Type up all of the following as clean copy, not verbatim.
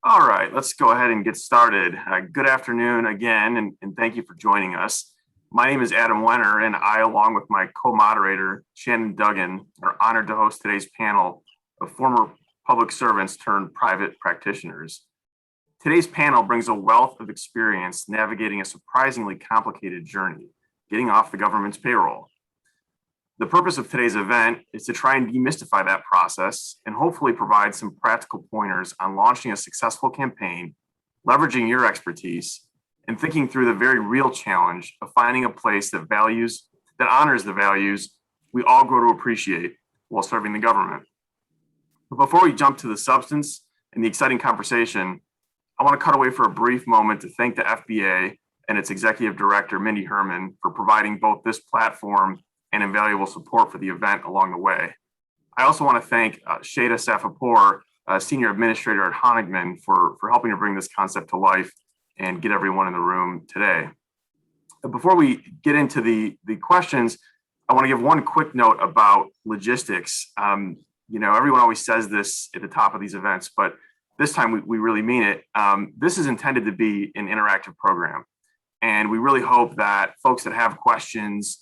All right, let's go ahead and get started. Good afternoon again, and thank you for joining us. My name is Adam Wenner, and I, along with my co-moderator, Shannon Duggan, are honored to host today's panel of former public servants turned private practitioners. Today's panel brings a wealth of experience navigating a surprisingly complicated journey, getting off the government's payroll. The purpose of today's event is to try and demystify that process and hopefully provide some practical pointers on launching a successful campaign, leveraging your expertise, and thinking through the very real challenge of finding a place that honors the values we all grow to appreciate while serving the government. But before we jump to the substance and the exciting conversation, I want to cut away for a brief moment to thank the FBA and its executive director, Mindy Herman, for providing both this platform and invaluable support for the event along the way. I also want to thank Shada Safapour, Senior Administrator at Honigman, for helping to bring this concept to life and get everyone in the room today. Before we get into the questions, I want to give one quick note about logistics. Everyone always says this at the top of these events, but this time we really mean it. This is intended to be an interactive program, and we really hope that folks that have questions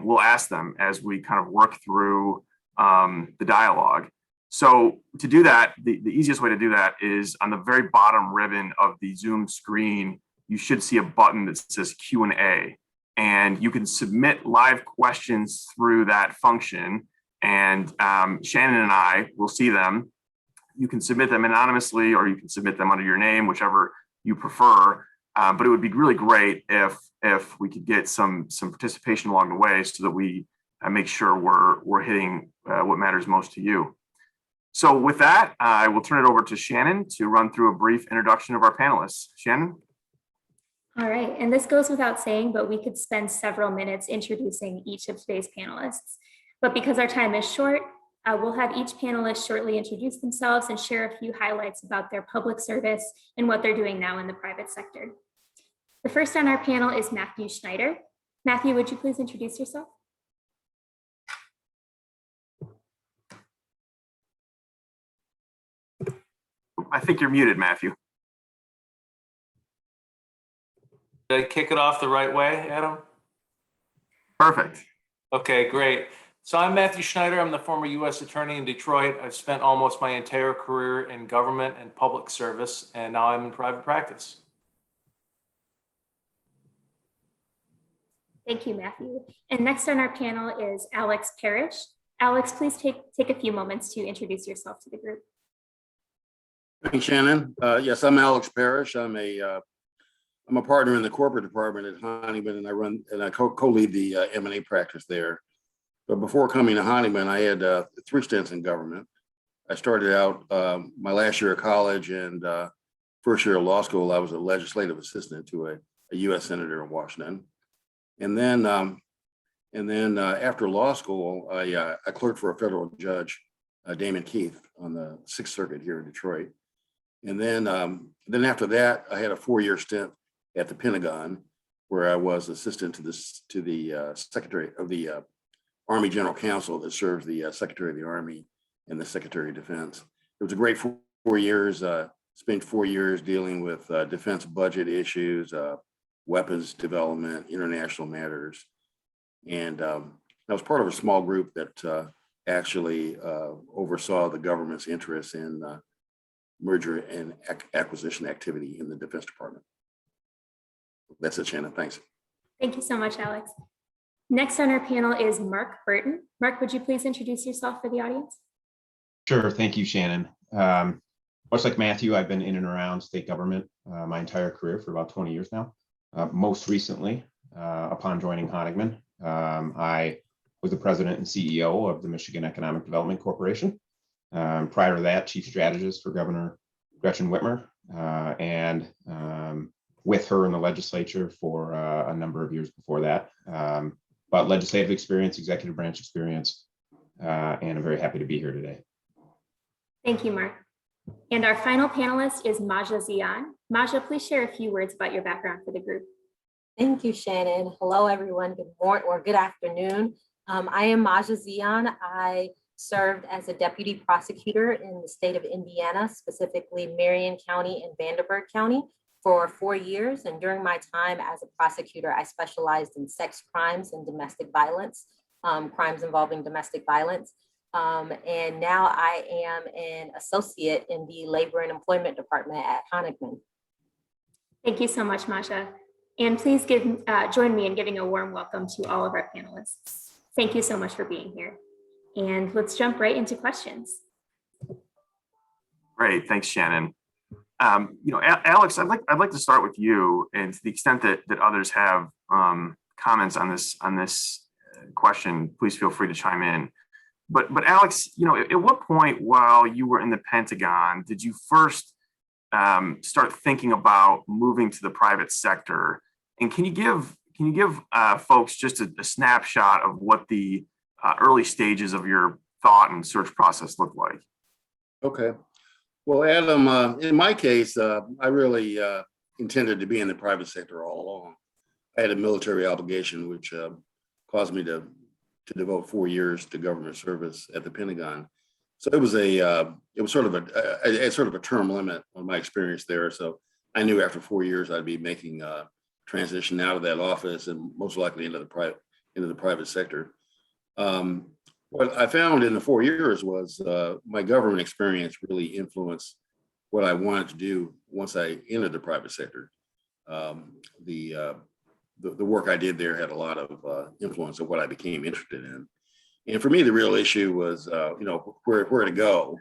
we'll ask them as we kind of work through the dialogue. So to do that, the easiest way to do that is on the very bottom ribbon of the Zoom screen, you should see a button that says Q&A, and you can submit live questions through that function, and Shannon and I will see them. You can submit them anonymously, or you can submit them under your name, whichever you prefer. But it would be really great if we could get some participation along the way so that we make sure we're hitting what matters most to you. So with that, I will turn it over to Shannon to run through a brief introduction of our panelists. Shannon? All right, and this goes without saying, but we could spend several minutes introducing each of today's panelists. But because our time is short, we'll have each panelist shortly introduce themselves and share a few highlights about their public service and what they're doing now in the private sector. The first on our panel is Matthew Schneider. Matthew, would you please introduce yourself? I think you're muted, Matthew. Did I kick it off the right way, Adam? Perfect. Okay, great. So I'm Matthew Schneider. I'm the former U.S. Attorney in Detroit. I've spent almost my entire career in government and public service, and now I'm in private practice. Thank you, Matthew. And next on our panel is Alex Parrish. Alex, please take a few moments to introduce yourself to the group. Thanks, Shannon. Yes, I'm Alex Parrish. I'm a partner in the corporate department at Honigman, and I co-lead the M&A practice there. But before coming to Honigman, I had 3 stints in government. I started out my last year of college and first year of law school. I was a legislative assistant to a U.S. senator in Washington. And then after law school, I clerked for a federal judge, Damon Keith, on the 6th Circuit here in Detroit. And then after that, I had a 4-year stint at the Pentagon, where I was assistant to the Secretary of the Army General Counsel that serves the Secretary of the Army and the Secretary of Defense. It was a great 4 years. Spent 4 years dealing with defense budget issues, weapons development, international matters. And I was part of a small group that actually oversaw the government's interests in merger and acquisition activity in the Defense Department. That's it, Shannon. Thanks. Thank you so much, Alex. Next on our panel is Mark Burton. Mark, would you please introduce yourself for the audience? Sure. Thank you, Shannon. Much like Matthew, I've been in and around state government my entire career for about 20 years now. Most recently, upon joining Honigman, I was the president and CEO of the Michigan Economic Development Corporation. Prior to that, chief strategist for Governor Gretchen Whitmer, and with her in the legislature for a number of years before that. But legislative experience, executive branch experience, and I'm very happy to be here today. Thank you, Mark. And our final panelist is Maja Zion. Maja, please share a few words about your background for the group. Thank you, Shannon. Hello, everyone. Good morning or good afternoon. I am Maja Zion. I served as a deputy prosecutor in the state of Indiana, specifically Marion County and Vanderburgh County, for 4 years. And during my time as a prosecutor, I specialized in sex crimes and domestic violence, crimes involving domestic violence. And now I am an associate in the Labor and Employment Department at Honigman. Thank you so much, Maja. And please join me in giving a warm welcome to all of our panelists. Thank you so much for being here. And let's jump right into questions. Great, thanks, Shannon. Alex, I'd like to start with you, and to the extent that others have comments on this question, please feel free to chime in. But Alex, at what point while you were in the Pentagon did you first start thinking about moving to the private sector? And can you give folks just a snapshot of what the early stages of your thought and search process looked like? Okay. Well, Adam, in my case, I really intended to be in the private sector all along. I had a military obligation, which caused me to devote 4 years to government service at the Pentagon. So it was sort of a term limit on my experience there. So I knew after 4 years I'd be making a transition out of that office and most likely into the private sector. What I found in the 4 years was my government experience really influenced what I wanted to do once I entered the private sector. The work I did there had a lot of influence of what I became interested in. And for me, the real issue was, where to go.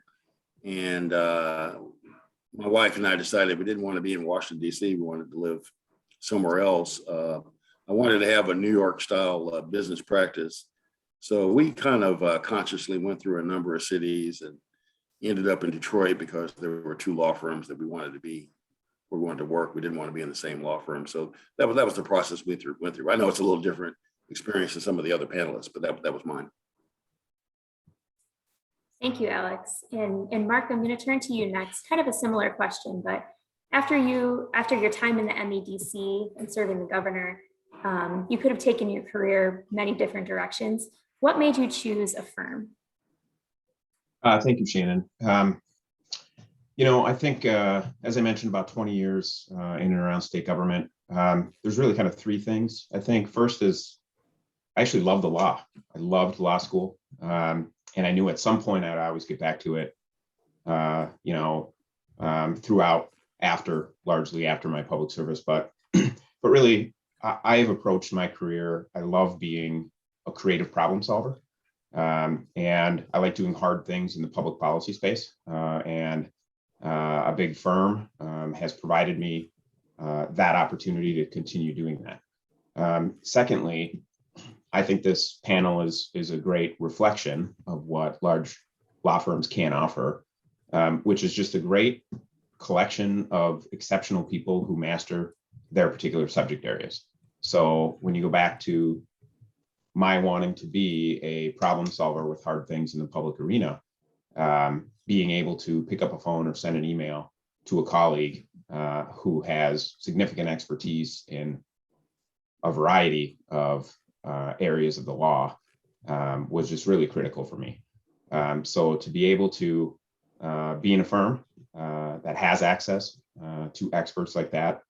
And my wife and I decided we didn't want to be in Washington, D.C. We wanted to live somewhere else. I wanted to have a New York style business practice. So we kind of consciously went through a number of cities and ended up in Detroit because there were 2 law firms that we wanted to work. We didn't want to be in the same law firm. So that was the process we went through. I know it's a little different experience than some of the other panelists, but that was mine. Thank you, Alex. And Mark, I'm going to turn to you next. Kind of a similar question, but after your time in the MEDC and serving the governor, you could have taken your career many different directions. What made you choose a firm? Thank you, Shannon. I think, as I mentioned, about 20 years in and around state government, there's really kind of 3 things. I think first is I actually loved the law. I loved law school. And I knew at some point I'd always get back to it, largely after my public service. But really, I've approached my career. I love being a creative problem solver. And I like doing hard things in the public policy space. And a big firm has provided me that opportunity to continue doing that. Secondly, I think this panel is a great reflection of what large law firms can offer, which is just a great collection of exceptional people who master their particular subject areas. So when you go back to my wanting to be a problem solver with hard things in the public arena, being able to pick up a phone or send an email to a colleague who has significant expertise in a variety of areas of the law was just really critical for me. So to be able to be in a firm that has access to experts like that,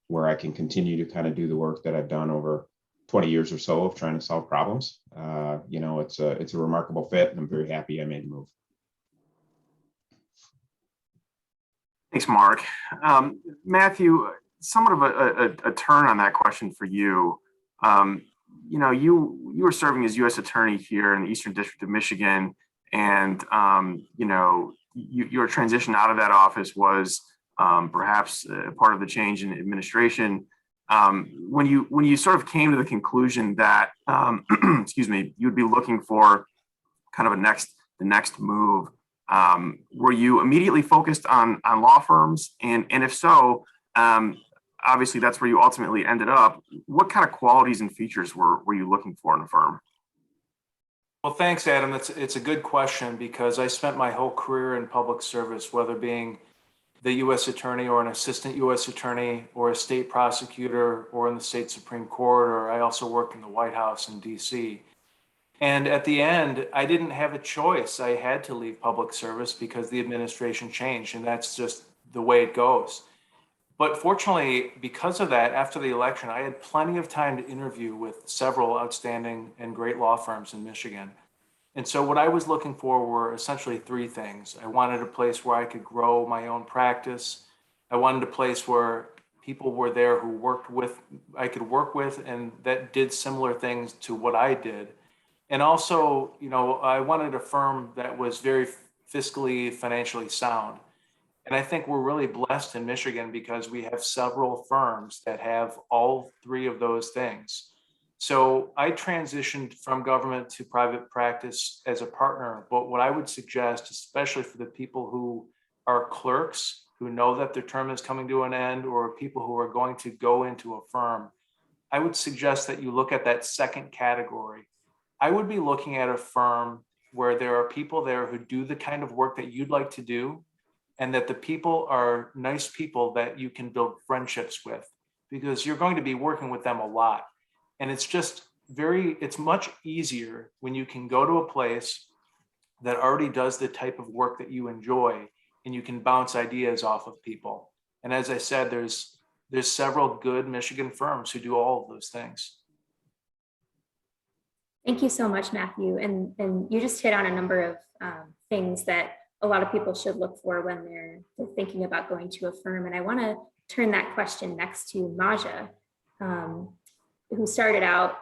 where I can continue to kind of do the work that I've done over 20 years or so of trying to solve problems, it's a remarkable fit, and I'm very happy I made the move. Thanks, Mark. Matthew, somewhat of a turn on that question for you. You were serving as U.S. Attorney here in the Eastern District of Michigan, and your transition out of that office was perhaps part of the change in administration. When you sort of came to the conclusion that you'd be looking for kind of the next move, were you immediately focused on law firms? And if so, obviously that's where you ultimately ended up. What kind of qualities and features were you looking for in a firm? Well, thanks, Adam. It's a good question, because I spent my whole career in public service, whether being the U.S. Attorney or an assistant U.S. Attorney or a state prosecutor or in the state Supreme Court, or I also worked in the White House in D.C. And at the end, I didn't have a choice. I had to leave public service because the administration changed, and that's just the way it goes. But fortunately, because of that, after the election, I had plenty of time to interview with several outstanding and great law firms in Michigan. And so what I was looking for were essentially three things. I wanted a place where I could grow my own practice. I wanted a place where people were there who I could work with and that did similar things to what I did. And also, I wanted a firm that was very fiscally, financially sound. And I think we're really blessed in Michigan because we have several firms that have all three of those things. So I transitioned from government to private practice as a partner. But what I would suggest, especially for the people who are clerks, who know that their term is coming to an end, or people who are going to go into a firm, I would suggest that you look at that second category. I would be looking at a firm where there are people there who do the kind of work that you'd like to do, and that the people are nice people that you can build friendships with, because you're going to be working with them a lot. And it's much easier when you can go to a place that already does the type of work that you enjoy, and you can bounce ideas off of people. And as I said, there's several good Michigan firms who do all of those things. Thank you so much, Matthew. And you just hit on a number of things that a lot of people should look for when they're thinking about going to a firm. And I want to turn that question next to Maja, who started out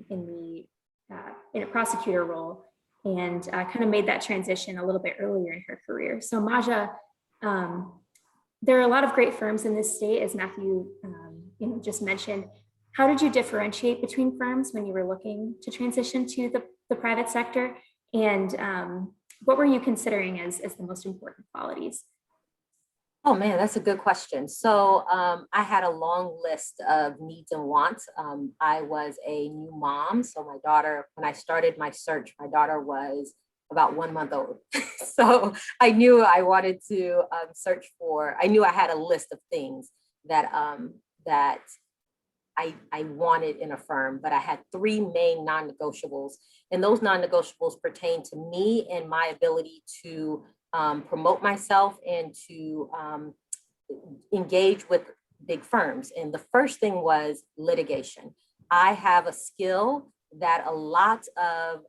in a prosecutor role and kind of made that transition a little bit earlier in her career. So Maja, there are a lot of great firms in this state, as Matthew just mentioned. How did you differentiate between firms when you were looking to transition to the private sector? And what were you considering as the most important qualities? Oh man, that's a good question. So I had a long list of needs and wants. I was a new mom. So my daughter, when I started my search, my daughter was about 1 month old. So I knew I wanted to I knew I had a list of things that I wanted in a firm, but I had three main non-negotiables. And those non-negotiables pertain to me and my ability to promote myself and to engage with big firms. And the first thing was litigation. I have a skill that a lot of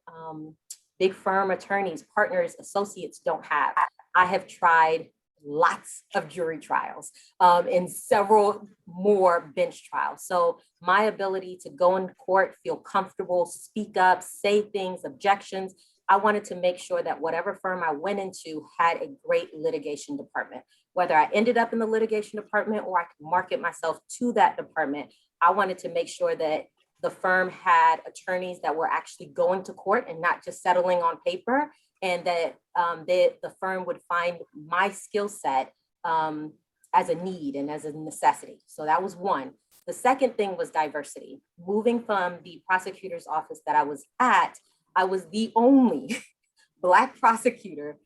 big firm attorneys, partners, associates don't have. I have tried lots of jury trials and several more bench trials. So my ability to go in court, feel comfortable, speak up, say things, objections, I wanted to make sure that whatever firm I went into had a great litigation department. Whether I ended up in the litigation department or I could market myself to that department, I wanted to make sure that the firm had attorneys that were actually going to court and not just settling on paper, and that the firm would find my skill set as a need and as a necessity. So that was one. The second thing was diversity. Moving from the prosecutor's office that I was at, I was the only Black prosecutor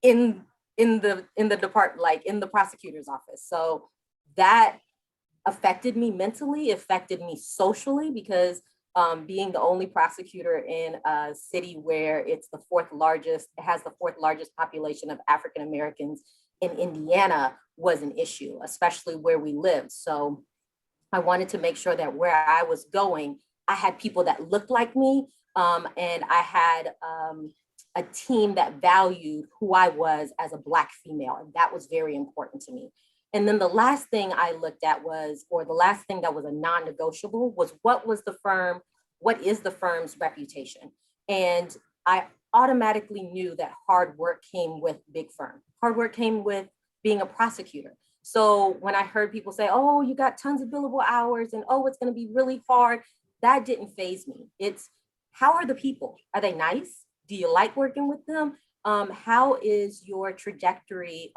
in the department, like in the prosecutor's office. So that affected me mentally, affected me socially, because being the only prosecutor in a city where it has the fourth largest population of African Americans in Indiana was an issue, especially where we lived. So I wanted to make sure that where I was going, I had people that looked like me, and I had a team that valued who I was as a Black female, and that was very important to me. And then the last thing I looked at the last thing that was a non-negotiable was what is the firm's reputation? And I automatically knew that hard work came with big firm. Hard work came with being a prosecutor. So when I heard people say, oh, you got tons of billable hours and oh, it's gonna be really hard, that didn't faze me. It's how are the people? Are they nice? Do you like working with them? How is your trajectory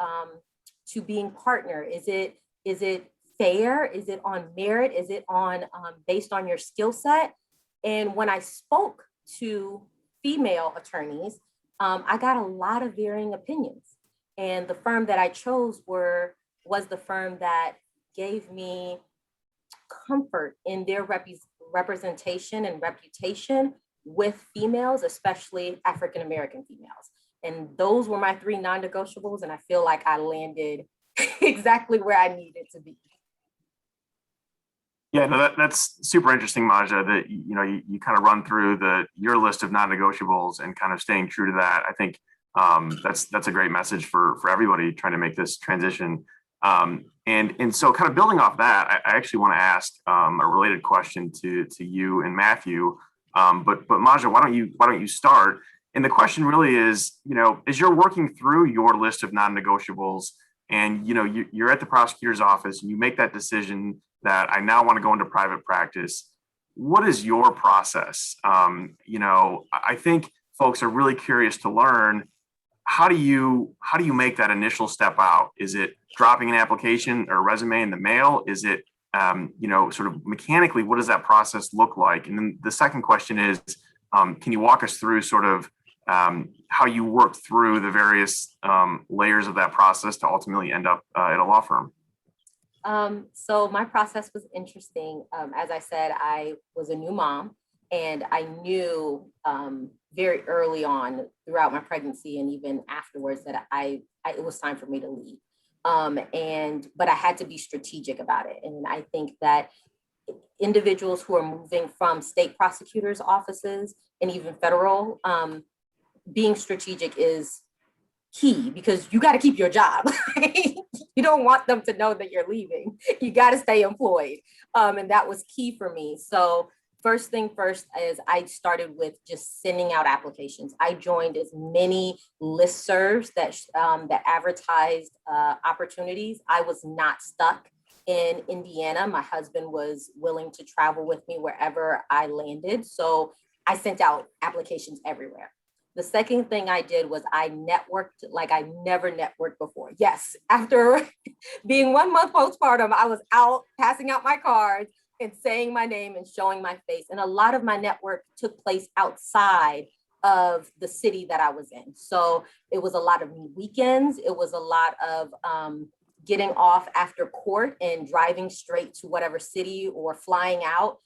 to being partner? Is it fair? Is it on merit? Is it on based on your skill set? And when I spoke to female attorneys, I got a lot of varying opinions. And the firm that I chose was the firm that gave me comfort in their representation and reputation with females, especially African-American females. And those were my three non-negotiables. And I feel like I landed exactly where I needed to be. Yeah, no, that's super interesting, Maja, that you kind of run through your list of non-negotiables and kind of staying true to that. I think that's a great message for everybody trying to make this transition. And so kind of building off that, I actually want to ask a related question to you and Matthew. But Maja, why don't you start? And the question really is, as you're working through your list of non-negotiables, and you're at the prosecutor's office and you make that decision that I now want to go into private practice. What is your process? I think folks are really curious to learn, how do you make that initial step out? Is it dropping an application or a resume in the mail? Is it sort of mechanically, what does that process look like? And then the second question is, can you walk us through sort of how you work through the various layers of that process to ultimately end up at a law firm? So my process was interesting. As I said, I was a new mom, and I knew very early on throughout my pregnancy and even afterwards that it was time for me to leave. But I had to be strategic about it. And I think that individuals who are moving from state prosecutors' offices and even federal, being strategic is key, because you got to keep your job. You don't want them to know that you're leaving. You got to stay employed. And that was key for me. So first thing first is I started with just sending out applications. I joined as many listservs that advertised opportunities. I was not stuck in Indiana. My husband was willing to travel with me wherever I landed. So I sent out applications everywhere. The second thing I did was I networked like I never networked before. Yes, after being 1 month postpartum, I was out passing out my cards and saying my name and showing my face. And a lot of my network took place outside of the city that I was in. So it was a lot of weekends. It was a lot of getting off after court and driving straight to whatever city or flying out.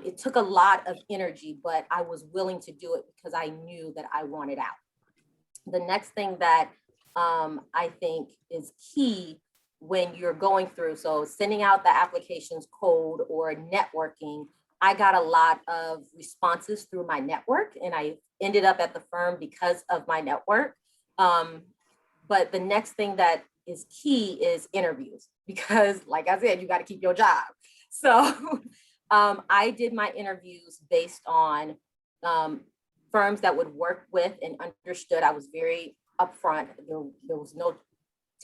It took a lot of energy, but I was willing to do it because I knew that I wanted out. The next thing that I think is key when you're going through, so sending out the applications cold or networking, I got a lot of responses through my network, and I ended up at the firm because of my network. But the next thing that is key is interviews, because like I said, you got to keep your job. So I did my interviews based on firms that would work with and understood. I was very upfront. There was no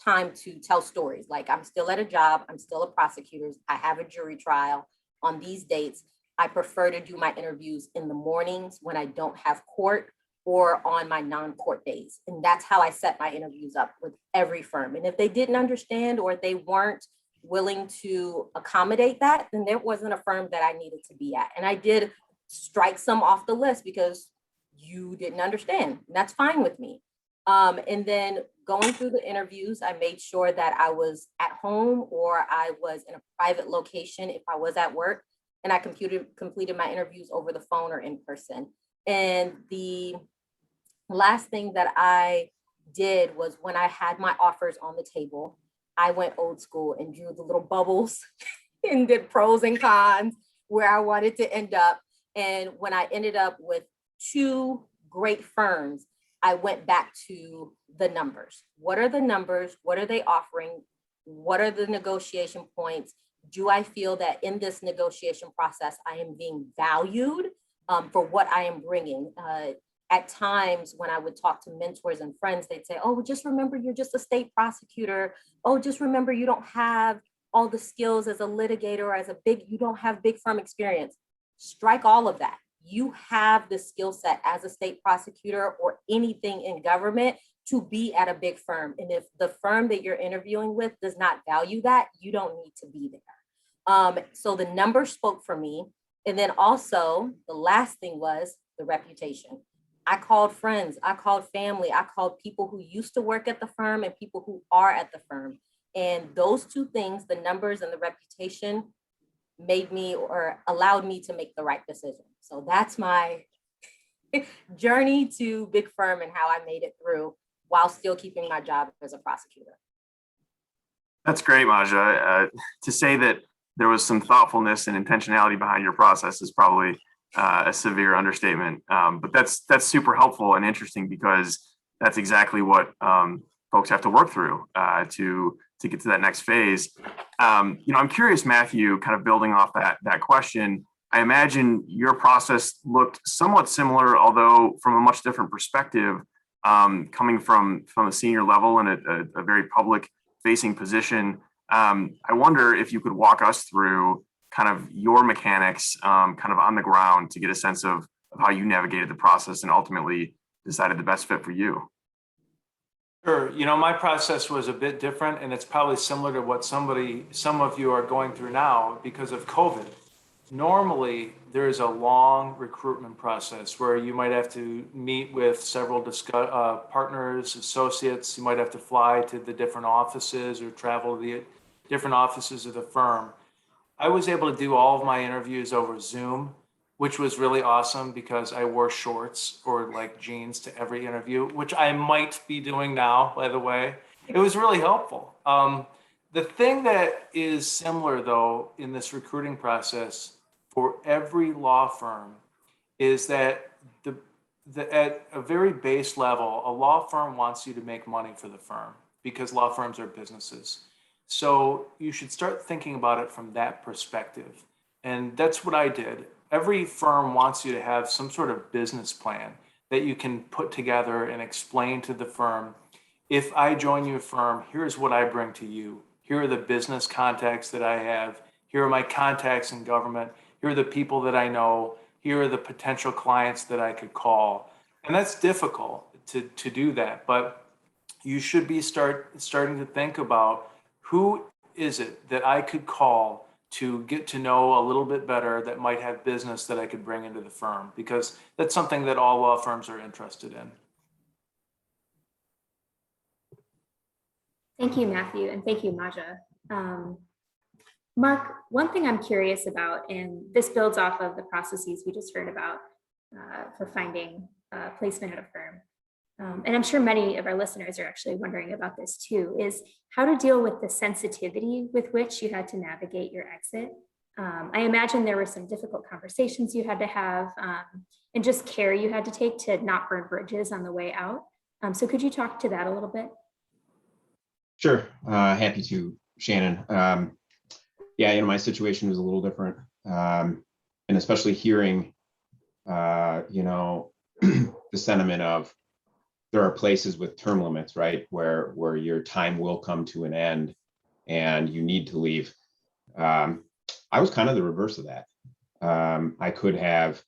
time to tell stories. Like, I'm still at a job. I'm still a prosecutor. I have a jury trial on these dates. I prefer to do my interviews in the mornings when I don't have court or on my non-court days. And that's how I set my interviews up with every firm. And if they didn't understand or they weren't willing to accommodate that, then there wasn't a firm that I needed to be at. And I did strike some off the list because you didn't understand. And that's fine with me. And then going through the interviews, I made sure that I was at home or I was in a private location if I was at work. And I completed my interviews over the phone or in person. And the last thing that I did was, when I had my offers on the table, I went old school and drew the little bubbles and did pros and cons where I wanted to end up. And when I ended up with 2 great firms, I went back to the numbers. What are the numbers? What are they offering? What are the negotiation points? Do I feel that in this negotiation process, I am being valued for what I am bringing? At times when I would talk to mentors and friends, they'd say, oh, just remember, you're just a state prosecutor. Oh, just remember, you don't have all the skills as a litigator or you don't have big firm experience. Strike all of that. You have the skill set as a state prosecutor or anything in government to be at a big firm. And if the firm that you're interviewing with does not value that, you don't need to be there. So the numbers spoke for me. And then also the last thing was the reputation. I called friends, I called family, I called people who used to work at the firm and people who are at the firm. And those 2 things, the numbers and the reputation, made me or allowed me to make the right decision. So that's my journey to big firm and how I made it through while still keeping my job as a prosecutor. That's great, Maja. To say that there was some thoughtfulness and intentionality behind your process is probably a severe understatement. But that's super helpful and interesting because that's exactly what folks have to work through to get to that next phase. I'm curious, Matthew, kind of building off that question. I imagine your process looked somewhat similar, although from a much different perspective, coming from a senior level and a very public facing position. I wonder if you could walk us through kind of your mechanics, kind of on the ground to get a sense of how you navigated the process and ultimately decided the best fit for you. Sure. My process was a bit different, and it's probably similar to what some of you are going through now because of COVID. Normally, there is a long recruitment process where you might have to meet with several partners, associates. You might have to fly to the different offices or travel to the different offices of the firm. I was able to do all of my interviews over Zoom, which was really awesome because I wore shorts or like jeans to every interview, which I might be doing now, by the way. It was really helpful. The thing that is similar, though, in this recruiting process for every law firm is that at a very base level, a law firm wants you to make money for the firm because law firms are businesses. So you should start thinking about it from that perspective. And that's what I did. Every firm wants you to have some sort of business plan that you can put together and explain to the firm. If I join your firm, here's what I bring to you. Here are the business contacts that I have. Here are my contacts in government. Here are the people that I know. Here are the potential clients that I could call. And that's difficult to do that. But you should be starting to think about who is it that I could call to get to know a little bit better that might have business that I could bring into the firm, because that's something that all law firms are interested in. Thank you, Matthew, and thank you, Maja. Mark, one thing I'm curious about, and this builds off of the processes we just heard about for finding placement at a firm, and I'm sure many of our listeners are actually wondering about this too, is how to deal with the sensitivity with which you had to navigate your exit. I imagine there were some difficult conversations you had to have and just care you had to take to not burn bridges on the way out. So could you talk to that a little bit? Sure, happy to, Shannon. Yeah, my situation was a little different, and especially hearing, the sentiment of there are places with term limits, right, where your time will come to an end, and you need to leave. I was kind of the reverse of that. I could have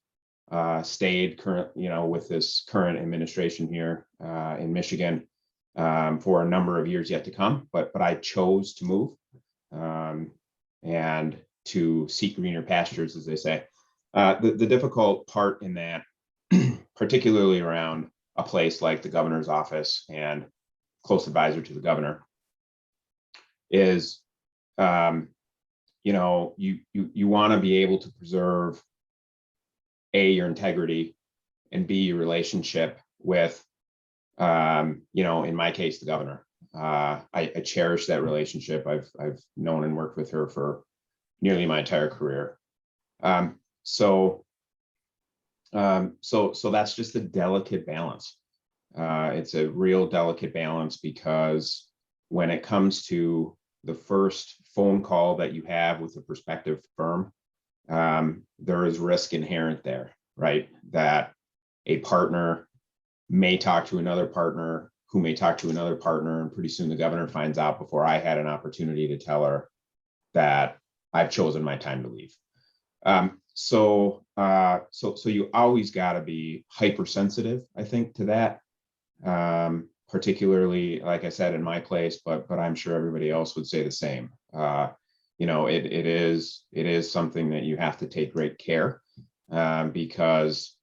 stayed with this current administration here in Michigan for a number of years yet to come, but I chose to move and to seek greener pastures, as they say. The difficult part in that, particularly around a place like the governor's office and close advisor to the governor, is you want to be able to preserve your integrity, and B, your relationship with in my case, the governor. I cherish that relationship. I've known and worked with her for nearly my entire career. So that's just a delicate balance. It's a real delicate balance, because when it comes to the first phone call that you have with a prospective firm, there is risk inherent there, right? That a partner may talk to another partner who may talk to another partner, and pretty soon the governor finds out before I had an opportunity to tell her that I've chosen my time to leave. So you always got to be hypersensitive, I think, to that. Particularly, like I said, in my place, but I'm sure everybody else would say the same. It is something that you have to take great care, because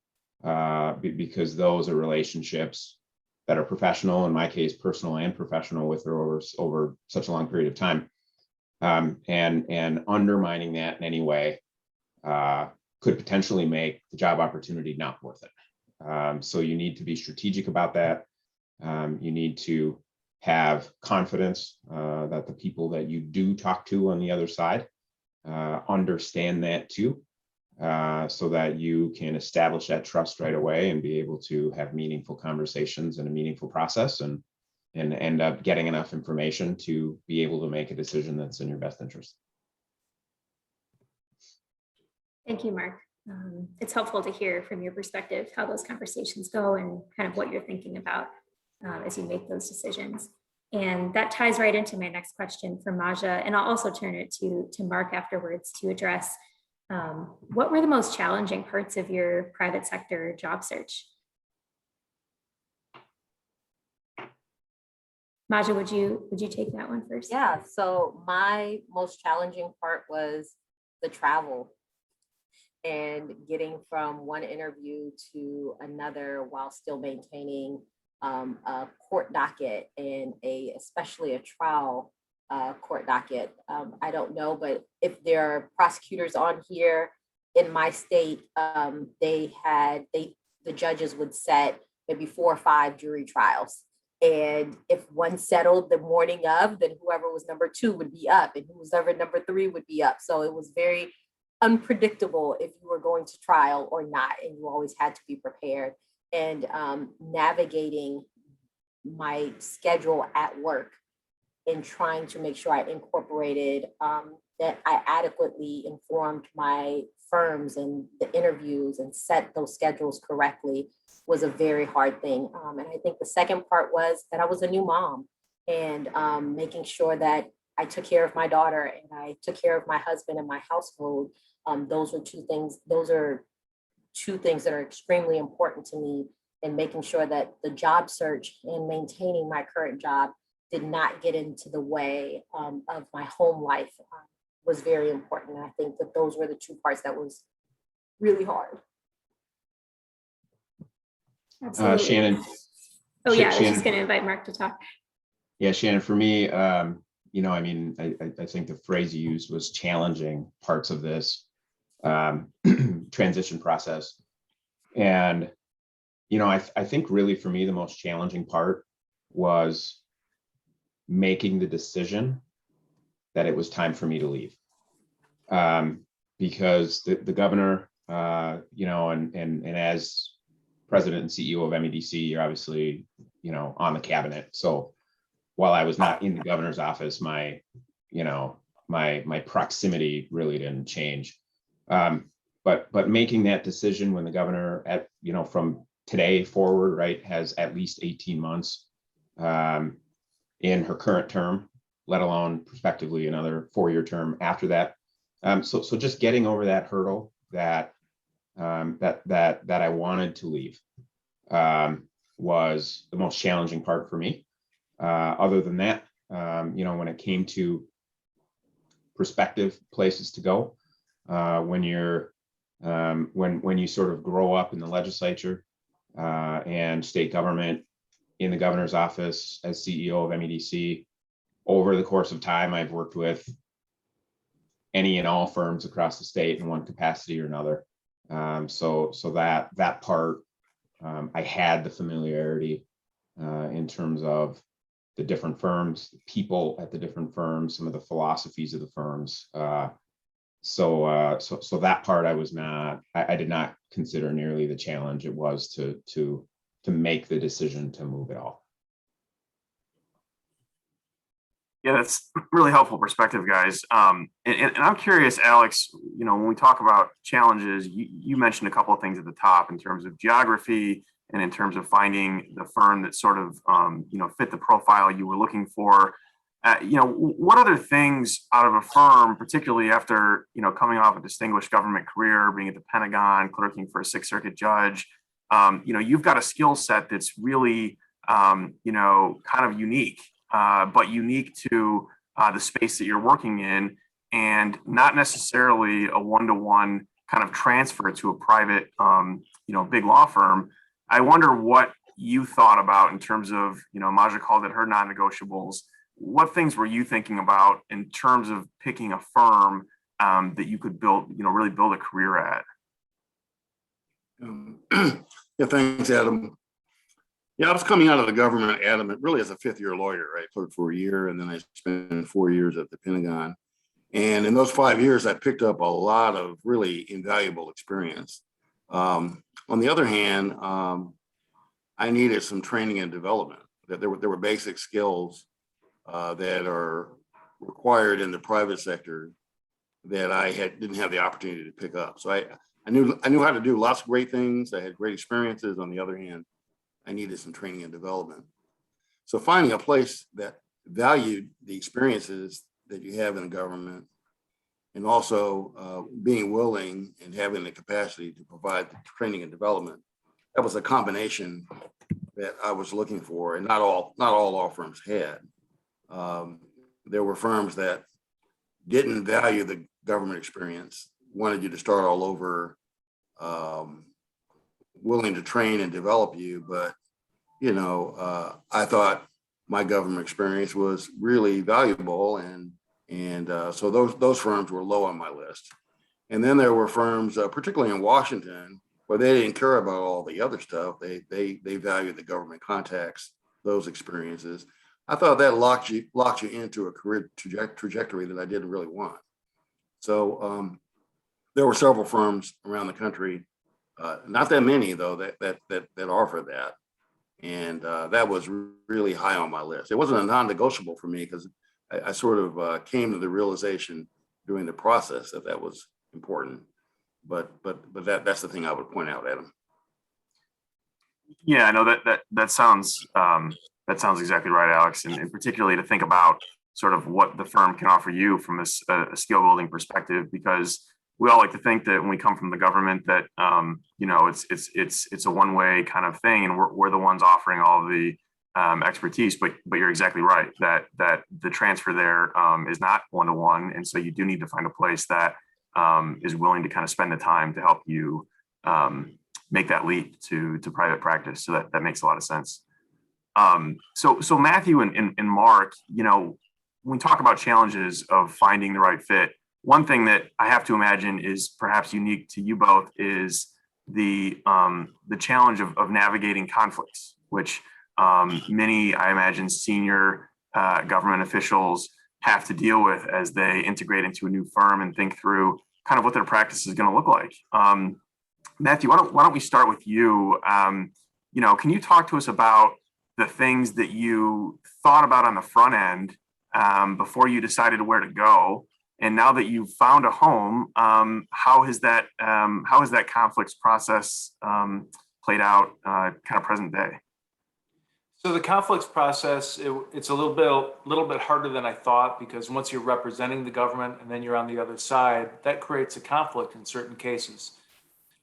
those are relationships that are professional, in my case, personal and professional, with her over such a long period of time. And undermining that in any way could potentially make the job opportunity not worth it. So you need to be strategic about that. You need to have confidence that the people that you do talk to on the other side understand that too, so that you can establish that trust right away and be able to have meaningful conversations and a meaningful process and end up getting enough information to be able to make a decision that's in your best interest. Thank you, Mark. It's helpful to hear from your perspective how those conversations go and kind of what you're thinking about as you make those decisions. And that ties right into my next question for Maja, and I'll also turn it to Mark afterwards to address what were the most challenging parts of your private sector job search? Maja, would you take that one first? Yeah, so my most challenging part was the travel and getting from one interview to another while still maintaining a court docket and especially a trial court docket. I don't know, but if there are prosecutors on here in my state, the judges would set maybe 4 or 5 jury trials. And if one settled the morning of, then whoever was number 2 would be up, and whoever number 3 would be up. So it was very unpredictable if you were going to trial or not, and you always had to be prepared. And navigating my schedule at work and trying to make sure I incorporated that I adequately informed my firms and the interviews and set those schedules correctly was a very hard thing. And I think the second part was that I was a new mom, and making sure that I took care of my daughter and I took care of my husband and my household. Those are 2 things. Those are 2 things that are extremely important to me, and making sure that the job search and maintaining my current job did not get into the way of my home life was very important. And I think that those were the 2 parts that was really hard. Absolutely. Shannon. Oh yeah, I was Shannon. just going to invite Mark to talk. Yeah, Shannon, for me, I mean, I think the phrase you used was challenging parts of this transition process. And, I think really for me, the most challenging part was making the decision that it was time for me to leave. Because the governor, and as president and CEO of MEDC, you're obviously, on the cabinet. So while I was not in the governor's office, my proximity really didn't change. But making that decision when the governor from today forward, right, has at least 18 months in her current term, let alone prospectively another 4-year term after that. So just getting over that hurdle that I wanted to leave was the most challenging part for me. Other than that, when it came to prospective places to go, when you sort of grow up in the legislature and state government, in the governor's office as CEO of MEDC, over the course of time, I've worked with any and all firms across the state in one capacity or another. So that part, I had the familiarity in terms of the different firms, the people at the different firms, some of the philosophies of the firms. So that part I did not consider nearly the challenge it was to make the decision to move at all. Yeah, that's really helpful perspective, guys. And I'm curious, Alex, when we talk about challenges, you mentioned a couple of things at the top in terms of geography and in terms of finding the firm that sort of, fit the profile you were looking for. What other things out of a firm, particularly after, coming off a distinguished government career, being at the Pentagon, clerking for a 6th Circuit judge, you've got a skill set that's really, kind of unique. But unique to the space that you're working in, and not necessarily a one-to-one kind of transfer to a private, big law firm. I wonder what you thought about in terms of, Maja called it her non-negotiables. What things were you thinking about in terms of picking a firm that you could build, really build a career at? Yeah, thanks, Adam. Yeah, I was coming out of the government, Adam, really as a fifth-year lawyer, right? Clerked for a year, and then I spent 4 years at the Pentagon. And in those 5 years, I picked up a lot of really invaluable experience. On the other hand, I needed some training and development. That there were basic skills that are required in the private sector that I didn't have the opportunity to pick up. So I knew how to do lots of great things. I had great experiences. On the other hand, I needed some training and development. So finding a place that valued the experiences that you have in the government, and also being willing and having the capacity to provide the training and development, that was a combination that I was looking for, and not all law firms had. There were firms that didn't value the government experience, wanted you to start all over, willing to train and develop you, but I thought my government experience was really valuable, and so those firms were low on my list. And then there were firms, particularly in Washington, where they didn't care about all the other stuff. They valued the government contacts, those experiences. I thought that locked you into a career trajectory that I didn't really want. So there were several firms around the country, not that many though, that offer that, and that was really high on my list. It wasn't a non-negotiable for me because I sort of came to the realization during the process that was important. But that's the thing I would point out, Adam. Yeah, I know that sounds exactly right, Alex, and particularly to think about sort of what the firm can offer you from a skill building perspective, because we all like to think that when we come from the government that it's a one-way kind of thing, and we're the ones offering all of the expertise. But you're exactly right that the transfer there is not one-to-one, and so you do need to find a place that is willing to kind of spend the time to help you make that leap to private practice. So that makes a lot of sense. So Matthew and Mark, when we talk about challenges of finding the right fit, one thing that I have to imagine is perhaps unique to you both is the challenge of navigating conflicts, which many, I imagine, senior government officials have to deal with as they integrate into a new firm and think through kind of what their practice is going to look like. Matthew, why don't we start with you? Can you talk to us about the things that you thought about on the front end before you decided where to go, and now that you've found a home, how has that conflicts process played out, kind of present day? So the conflicts process, it's a little bit harder than I thought, because once you're representing the government and then you're on the other side, that creates a conflict in certain cases.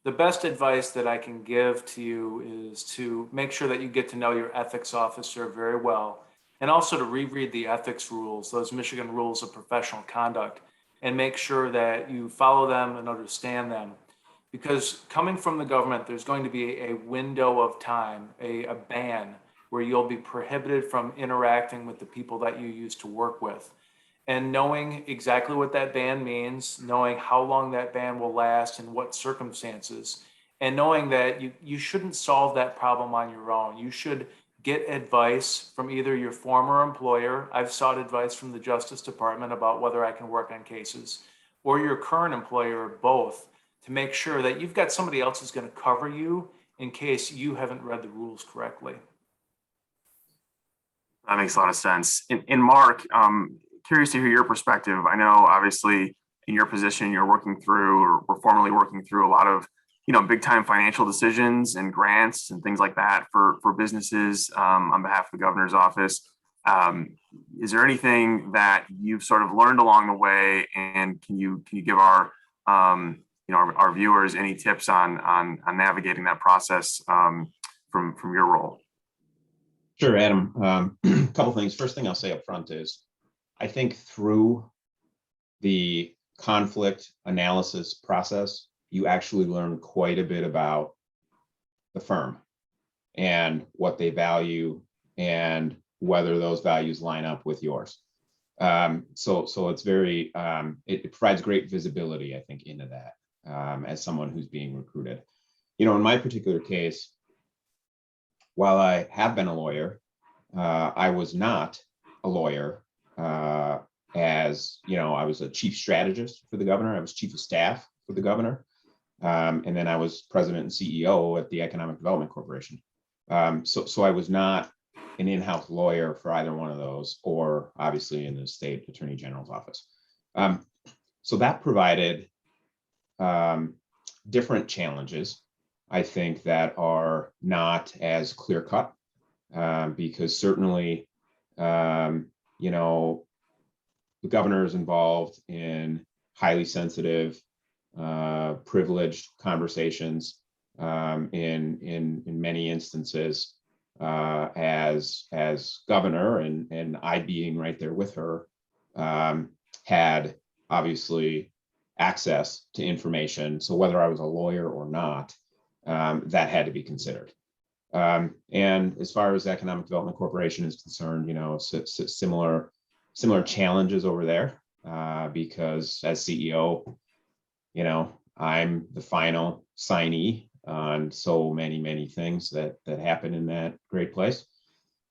The best advice that I can give to you is to make sure that you get to know your ethics officer very well, and also to reread the ethics rules, those Michigan rules of professional conduct, and make sure that you follow them and understand them. Because coming from the government, there's going to be a window of time, a ban, where you'll be prohibited from interacting with the people that you used to work with. And knowing exactly what that ban means, knowing how long that ban will last and what circumstances, and knowing that you shouldn't solve that problem on your own. You should get advice from either your former employer. I've sought advice from the Justice Department about whether I can work on cases, or your current employer, or both, to make sure that you've got somebody else who's going to cover you in case you haven't read the rules correctly. That makes a lot of sense. And Mark, curious to hear your perspective. I know obviously in your position, you're working through, or we're formerly working through, a lot of big time financial decisions and grants and things like that for businesses on behalf of the governor's office. Is there anything that you've sort of learned along the way, and can you give our our viewers any tips on navigating that process from your role? Sure, Adam. A couple things. First thing I'll say up front is, I think through the conflict analysis process, you actually learn quite a bit about the firm and what they value and whether those values line up with yours. So it's very, it provides great visibility, I think, into that as someone who's being recruited. In my particular case, while I have been a lawyer, I was not a lawyer. As you know, I was a chief strategist for the governor. I was chief of staff for the governor. And then I was president and CEO at the Economic Development Corporation. So I was not an in-house lawyer for either one of those, or obviously in the state attorney general's office. So that provided different challenges, I think, that are not as clear cut, because certainly, you know, the governor is involved in highly sensitive, privileged conversations in many instances, as governor, and I being right there with her, had obviously access to information. So whether I was a lawyer or not, that had to be considered. And as far as Economic Development Corporation is concerned, you know, similar challenges over there, because as CEO, you know, I'm the final signee on so many things that happen in that great place.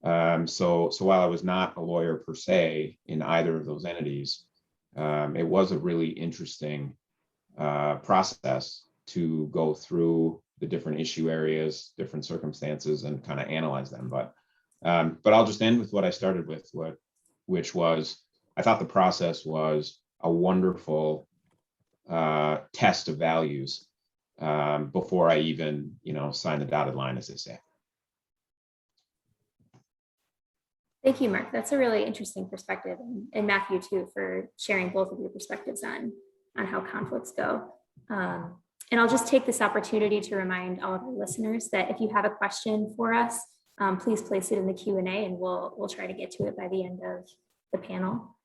So while I was not a lawyer per se in either of those entities, it was a really interesting process to go through the different issue areas, different circumstances, and kind of analyze them. But I'll just end with what I started with, which was, I thought the process was a wonderful test of values before I even, you know, sign the dotted line, as they say. Thank you, Mark. That's a really interesting perspective, and Matthew too, for sharing both of your perspectives on how conflicts go. And I'll just take this opportunity to remind all of our listeners that if you have a question for us, please place it in the Q&A, and we'll try to get to it by the end of the panel.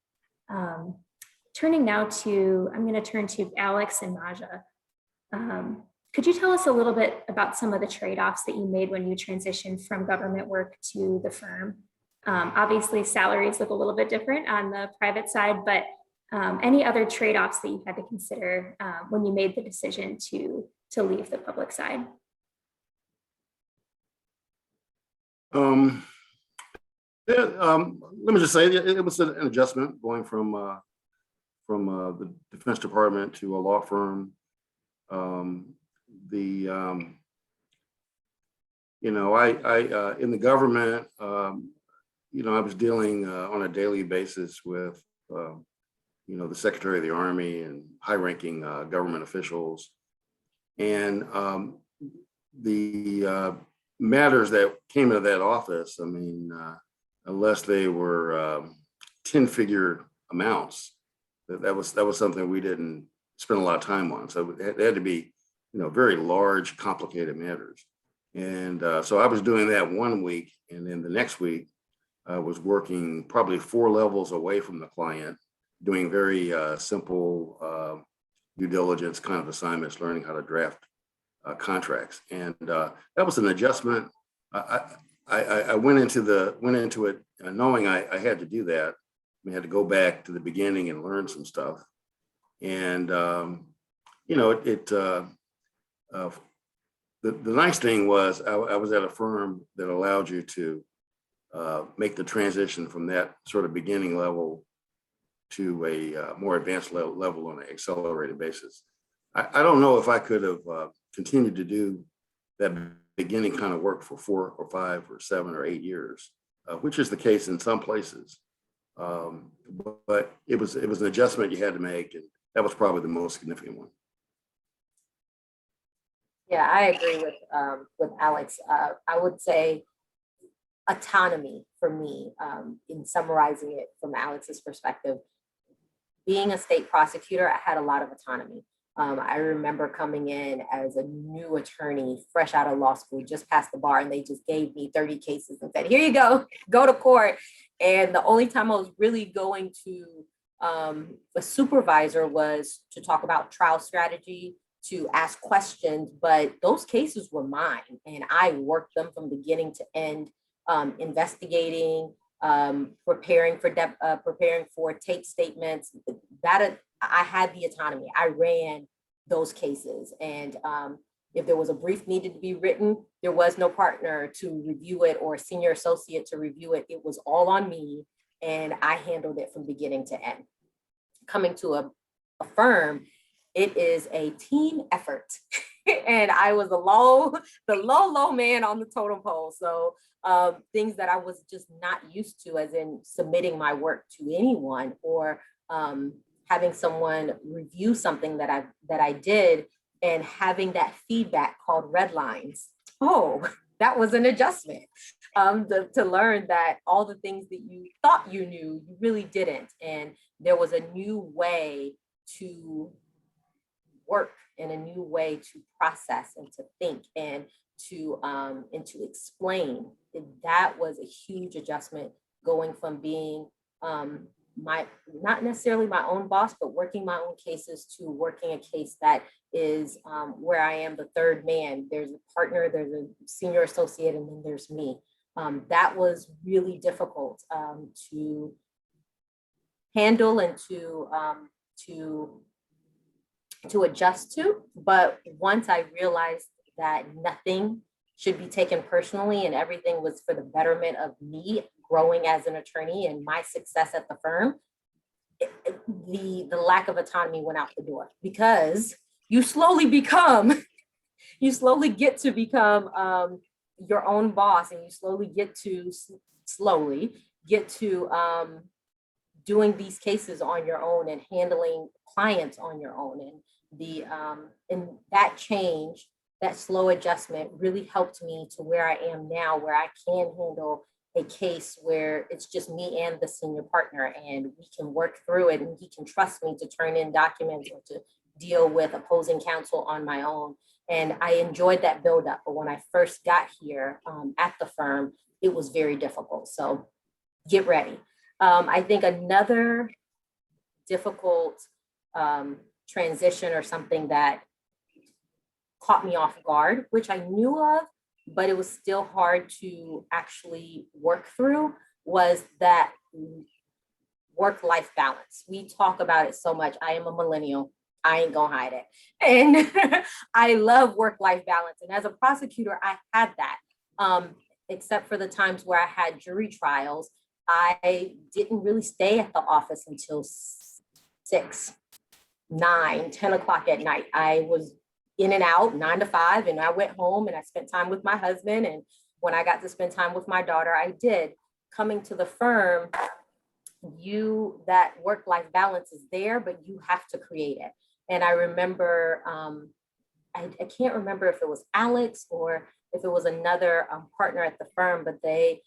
Turning now to, I'm going to turn to Alex and Maja. Could you tell us a little bit about some of the trade-offs that you made when you transitioned from government work to the firm? Obviously, salaries look a little bit different on the private side, but any other trade-offs that you had to consider when you made the decision to leave the public side? Let me just say it was an adjustment going from the Defense Department to a law firm. You know, I in the government, you know, I was dealing on a daily basis with, you know, the Secretary of the Army and high-ranking government officials, and the matters that came into that office, I mean, unless they were 10-figure amounts, that was something we didn't spend a lot of time on. So it had to be, you know, very large, complicated matters. And so I was doing that one week, and then the next week I was working probably 4 levels away from the client, doing very simple due diligence kind of assignments, learning how to draft contracts. And that was an adjustment. I went into it knowing I had to do that. I had to go back to the beginning and learn some stuff. And you know, the nice thing was I was at a firm that allowed you to make the transition from that sort of beginning level to a more advanced level on an accelerated basis. I don't know if I could have continued to do that beginning kind of work for 4 or 5 or 7 or 8 years, which is the case in some places. But it was an adjustment you had to make, and that was probably the most significant one. Yeah, I agree with Alex. I would say autonomy for me, in summarizing it from Alex's perspective, being a state prosecutor, I had a lot of autonomy. I remember coming in as a new attorney, fresh out of law school, just passed the bar, and they just gave me 30 cases and said, here you go to court. And the only time I was really going to a supervisor was to talk about trial strategy, to ask questions, but those cases were mine, and I worked them from beginning to end, investigating, preparing for tape statements. That I had the autonomy. I ran those cases, and If there was a brief needed to be written, there was no partner to review it or a senior associate to review it. It was all on me, and I handled it from beginning to end. Coming to a firm, it is a team effort. And I was the low man on the totem pole. So things that I was just not used to, as in submitting my work to anyone, or having someone review something that I did, and having that feedback called red lines. Oh, that was an adjustment. To learn that all the things that you thought you knew, you really didn't. And there was a new way to work, and a new way to process and to think and to explain. And that was a huge adjustment, going from being not necessarily my own boss, but working my own cases, to working a case that is where I am the third man. There's a partner, there's a senior associate, and then there's me. That was really difficult to handle and to adjust to. But once I realized that nothing should be taken personally and everything was for the betterment of me growing as an attorney and my success at the firm, the lack of autonomy went out the door, because you slowly get to become your own boss, and you slowly get to doing these cases on your own and handling clients on your own. And that change, that slow adjustment, really helped me to where I am now, where I can handle a case where it's just me and the senior partner, and we can work through it, and he can trust me to turn in documents or to deal with opposing counsel on my own. And I enjoyed that buildup. But when I first got here at the firm, it was very difficult. So get ready. I think another difficult transition, or something that caught me off guard, which I knew of, but it was still hard to actually work through, was that work-life balance. We talk about it so much. I am a millennial. I ain't gonna hide it. And I love work-life balance. And as a prosecutor, I had that, except for the times where I had jury trials. I didn't really stay at the office until 6, 9, 10 o'clock at night. I was in and out 9 to 5, and I went home and I spent time with my husband. And when I got to spend time with my daughter, I did. Coming to the firm, that work-life balance is there, but you have to create it. And I remember, I can't remember if it was Alex or if it was another partner at the firm, but they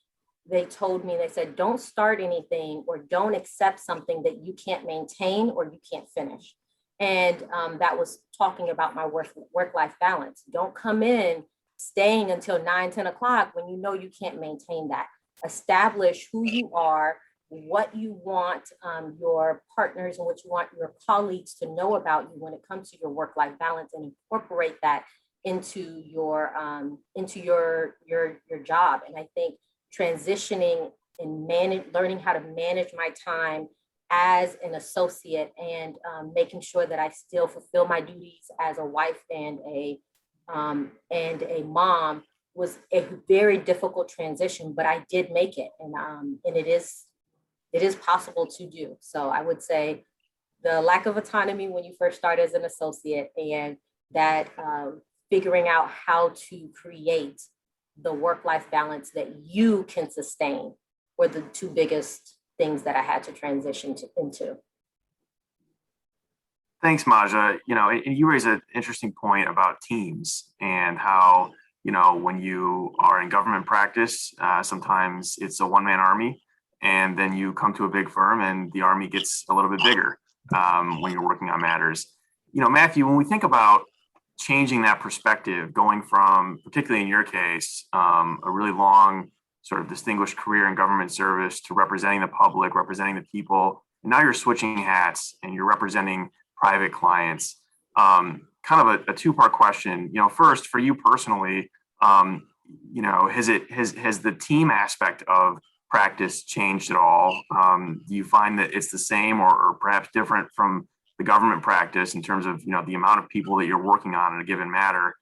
told me, they said, don't start anything or don't accept something that you can't maintain or you can't finish. And that was talking about my work-life balance. Don't come in staying until 9, 10 o'clock when you know you can't maintain that. Establish who you are, what you want your partners and what you want your colleagues to know about you when it comes to your work-life balance, and incorporate that into your job. And I think transitioning and learning how to manage my time as an associate, and making sure that I still fulfill my duties as a wife and a mom was a very difficult transition, but I did make it, and it is possible to do. So I would say the lack of autonomy when you first start as an associate, and that figuring out how to create the work-life balance that you can sustain were the two biggest things that I had to transition into. Thanks, Maja. And you raise an interesting point about teams and how, when you are in government practice, sometimes it's a one-man army, and then you come to a big firm and the army gets a little bit bigger when you're working on matters. Matthew, when we think about changing that perspective, going from, particularly in your case, a really long sort of distinguished career in government service to representing the public, representing the people, and now you're switching hats and you're representing private clients. Kind of a two-part question. First, for you personally, has the team aspect of practice changed at all? Do you find that it's the same or perhaps different from the government practice in terms of the amount of people that you're working on in a given matter?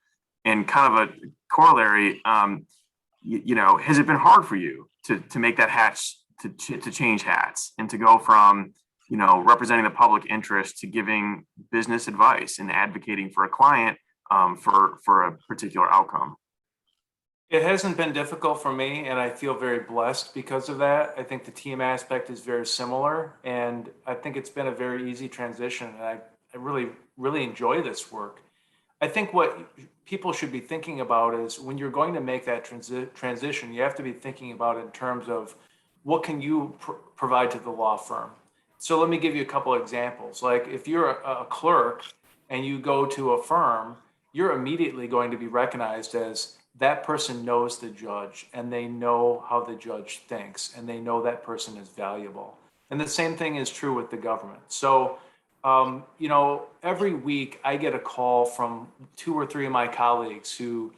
And kind of a corollary, has it been hard for you to make that hatch, to change hats and to go from, representing the public interest to giving business advice and advocating for a client for a particular outcome? It hasn't been difficult for me, and I feel very blessed because of that. I think the team aspect is very similar, and I think it's been a very easy transition. And I really, really enjoy this work. I think what people should be thinking about is when you're going to make that transition, you have to be thinking about it in terms of what can you provide to the law firm. So let me give you a couple of examples. Like if you're a clerk and you go to a firm, you're immediately going to be recognized as that person knows the judge and they know how the judge thinks and they know that person is valuable. And the same thing is true with the government. So, every week I get a call from 2 or 3 of my colleagues who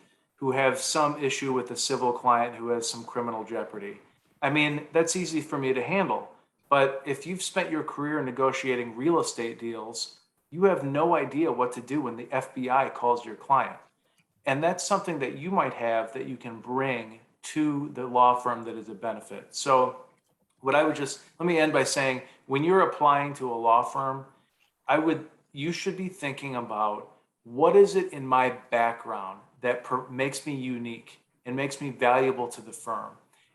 have some issue with a civil client who has some criminal jeopardy. I mean, that's easy for me to handle. But if you've spent your career negotiating real estate deals, you have no idea what to do when the FBI calls your client. And that's something that you might have that you can bring to the law firm that is a benefit. So let me end by saying, when you're applying to a law firm, you should be thinking about what is it in my background that makes me unique and makes me valuable to the firm,